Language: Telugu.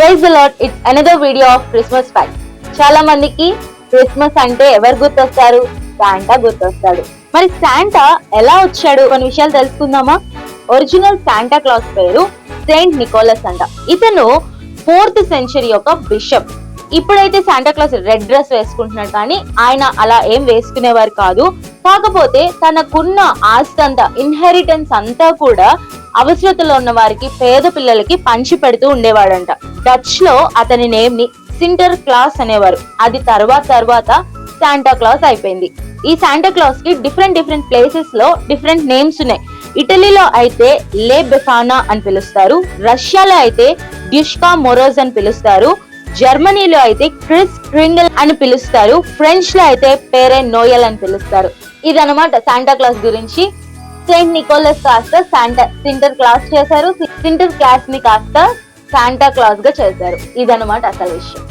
Praise the Lord. It's another video of Christmas fact. చాలా మందికి క్రిస్మస్ అంటే ఎవరు గుర్తొస్తారు? శాంటా గుర్తొస్తాడు. మరి శాంటా ఎలా వచ్చాడు కొన్ని విషయాలు తెలుసుకుందామా? ఒరిజినల్ శాంటా క్లాస్ పేరు సెయింట్ నికోలస్ అంట. ఇతను 4th సెంచరీ యొక్క బిషప్. ఇప్పుడైతే శాంటా క్లాస్ రెడ్ డ్రెస్ వేసుకుంటున్నాడు, కానీ ఆయన అలా ఏం వేసుకునేవారు కాదు. కాకపోతే తనకున్న ఆస్తి అంతా, ఇన్హెరిటెన్స్ అంతా కూడా అవసరతలో ఉన్న వారికి, పేద పిల్లలకి పంచి పెడుతూ ఉండేవాడంట. డచ్ లో అతని నేమ్ ని సింటర్ క్లాస్ అనేవారు. అది తర్వాత శాంటా క్లాస్ అయిపోయింది. ఈ శాంటా క్లాస్ కి డిఫరెంట్ ప్లేసెస్ లో డిఫరెంట్ నేమ్స్ ఉన్నాయి. ఇటలీలో అయితే లే బెఫానా అని పిలుస్తారు, రష్యాలో అయితే డ్యూష్కా మొరోజ్ అని పిలుస్తారు, జర్మనీలో అయితే క్రిస్ క్రింగల్ అని పిలుస్తారు, ఫ్రెంచ్ లో అయితే పేరే నోయల్ అని పిలుస్తారు. ఇదనమాట శాంటా క్లాస్ గురించి. సెయింట్ నికోలస్ కాస్త సింటర్ క్లాస్ చేశారు, సింటర్ క్లాస్ ని కాస్త శాంటా క్లాస్ గా చేశారు. ఇదనమాట అసలు విషయం.